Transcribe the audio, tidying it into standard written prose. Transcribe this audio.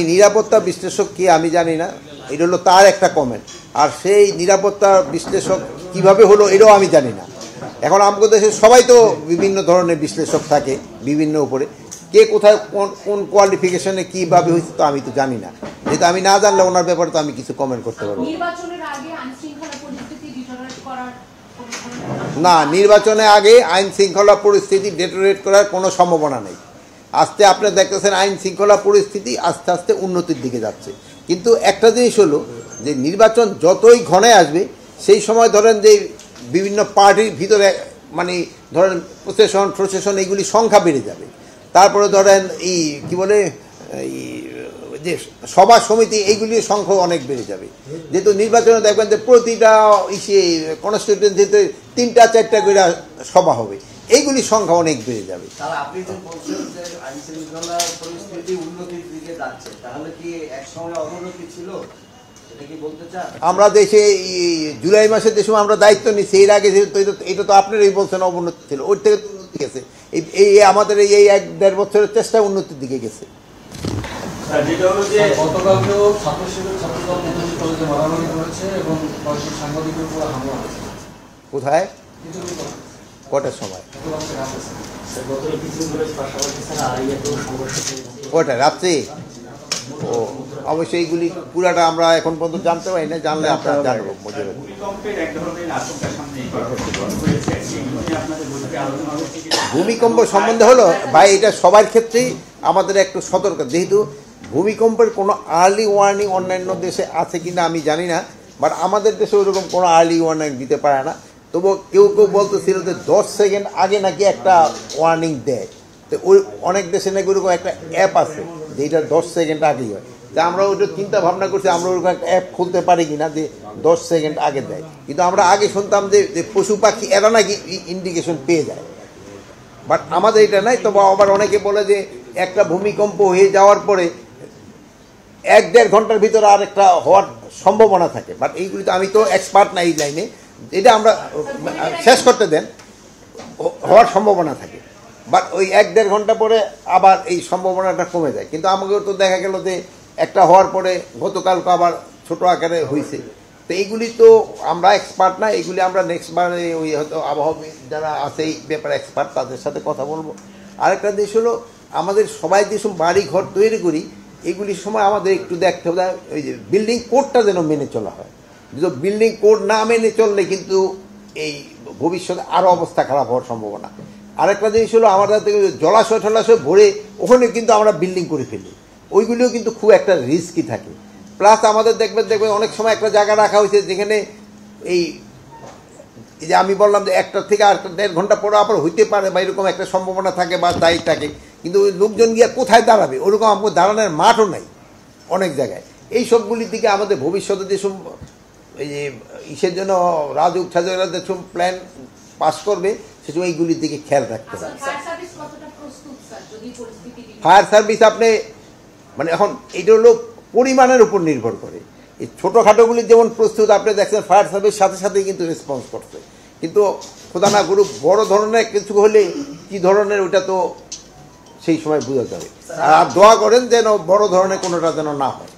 নিরাপত্তা বিশ্লেষক কি আমি জানি না, এটা হলো তার একটা কমেন্ট। আর সেই নিরাপত্তা বিশ্লেষক কিভাবে হলো এটাও আমি জানি না। এখন আমাদের দেশে সবাই তো বিভিন্ন ধরনের বিশ্লেষক থাকে বিভিন্ন উপরে, কে কোথায় কোন কোয়ালিফিকেশনে কীভাবে হয়েছে তো আমি তো জানি না। যেহেতু আমি না জানলে ওনার ব্যাপারে তো আমি কিছু কমেন্ট করতে পারবো না। নির্বাচনের আগে আইন শৃঙ্খলা পরিস্থিতি ডেটোরেট করার কোনো সম্ভাবনা নেই। আস্তে আপনি দেখতেছেন আইন শৃঙ্খলা পরিস্থিতি আস্তে আস্তে উন্নতির দিকে যাচ্ছে। কিন্তু একটা জিনিস হলো যে নির্বাচন যতই ঘনে আসবে সেই সময় ধরেন যে বিভিন্ন পার্টির ভিতরে মানে ধরেন প্রশাসন এইগুলি সংখ্যা বেড়ে যাবে। তারপরে ধরেন এই কি বলে এই যে সভা সমিতি এইগুলির সংখ্যা অনেক বেড়ে যাবে। যেহেতু নির্বাচনে দেখবেন যে প্রতিটা কনস্টিটিউয়েন্সিতে ৩টা-৪টা করে সভা হবে, এইগুলির সংখ্যা অনেক বেড়ে যাবে। আপনি যে বলছেন যে আইন শৃঙ্খলা পরিস্থিতি উন্নতির দিকে যাচ্ছে, তাহলে কি একসময় অবনতি ছিল? এটা কি বলতে চান? আমরা দেশে জুলাই মাসে যে সময় আমরা দায়িত্ব নিচ্ছি, এর আগে এটা তো আপনারাই বলছেন অবনতি ছিল, ওর থেকে তো উন্নতি গেছে। এই আমাদের এই ১-১.৫ বছরের চেষ্টা উন্নতির দিকে গেছে। গতকালকেও ছাত্র শিবির ছাত্রদল নেতাজি কলেজে মারামারি করেছে এবং সাংবাদিকের উপর হামলা হয়েছে। কোথায়, কটার সময়? কটা রাত্রে? ও অবশ্যই এইগুলি পুরাটা আমরা এখন পর্যন্ত জানতে পারি না, জানলে আপনারা জানবো। ভূমিকম্প সম্বন্ধে হলো ভাই, এটা সবার ক্ষেত্রেই আমাদের একটু সতর্ক। যেহেতু ভূমিকম্পের কোনো আর্লি ওয়ার্নিং অন্যান্য দেশে আছে কিনা আমি জানি না, বাট আমাদের দেশে ওইরকম কোনো আর্লি ওয়ার্নিং দিতে পারে না। তবু কেউ কেউ বলতেছিল যে 10 সেকেন্ড আগে নাকি একটা ওয়ার্নিং দেয়। তো ওই অনেক দেশে নাকি ওরকম একটা অ্যাপ আছে যেটা 10 সেকেন্ড আগেই হয়। তা আমরা ওইটা চিন্তা ভাবনা করছি আমরা ওরকম একটা অ্যাপ খুলতে পারি কিনা যে 10 সেকেন্ড আগে দেয়। কিন্তু আমরা আগে শুনতাম যে পশু পাখি এরা নাকি ইন্ডিকেশন পেয়ে যায়, বাট আমাদের এটা নাই। তবে আবার অনেকে বলে যে একটা ভূমিকম্প হয়ে যাওয়ার পরে 1-1.5 ঘন্টার ভিতরে আর একটা হওয়ার সম্ভাবনা থাকে। বাট এইগুলি তো আমি তো এক্সপার্ট না এই লাইনে, এটা আমরা শেষ করতে দেন, হওয়ার সম্ভাবনা থাকে। বাট ওই 1-1.5 ঘন্টা পরে আবার এই সম্ভাবনাটা কমে যায়। কিন্তু আমাকেও তো দেখা গেল যে একটা হওয়ার পরে গতকালকে আবার ছোট আকারে হয়েছে। তো এইগুলি তো আমরা এক্সপার্ট না, এইগুলি আমরা নেক্সটবারে ওই হয়তো আবহাওয়া যারা আছে এই ব্যাপারে এক্সপার্ট তাদের সাথে কথা বলবো। আরেকটা দেশ হলো আমাদের সবাই যেসব বাড়ি ঘর তৈরি করি এগুলির সময় আমাদের একটু দেখতে হবে ওই যে বিল্ডিং কোডটা যেন মেনে চলা হয়। যদি বিল্ডিং কোড না মেনে চললে কিন্তু এই ভবিষ্যতে আরও অবস্থা খারাপ হওয়ার সম্ভাবনা। আরেকটা জিনিস হলো আমাদের থেকে জলাশয় টলাশয় ভরে ওখানে কিন্তু আমরা বিল্ডিং করে ফেলি, ওইগুলিও কিন্তু খুব একটা রিস্কি থাকে। প্লাস আমাদের দেখবেন অনেক সময় একটা জায়গা রাখা হয়েছে যেখানে এই যে আমি বললাম যে 1টা থেকে 1.5 ঘন্টা পরে আবার হইতে পারে বা এরকম একটা সম্ভাবনা থাকে বা দায়ী থাকে। কিন্তু ওই লোকজন গিয়ে কোথায় দাঁড়াবে, ওরকম আমাকে দাঁড়ানোর মাঠও নাই অনেক জায়গায়। এই সবগুলির দিকে আমাদের ভবিষ্যতে যেসব এই যে ইসের জন্য রাজুক সাজকরা যেসব প্ল্যান পাস করবে সেসব এইগুলির দিকে খেয়াল রাখতে হবে। ফায়ার সার্ভিস আপনি মানে এখন এটা হলো পরিমাণের উপর নির্ভর করে। এই ছোটোখাটোগুলির যেমন প্রস্তুত আপনি দেখছেন ফায়ার সার্ভিস সাথে সাথেই কিন্তু রেসপন্স করছে। কিন্তু খোদা না করুক বড় ধরনের কিছু হলে কী ধরনের ওটা তো সেই সময় বোঝা যাবে। আর দোয়া করেন যেন বড় ধরনের কোনোটা যেন না হয়।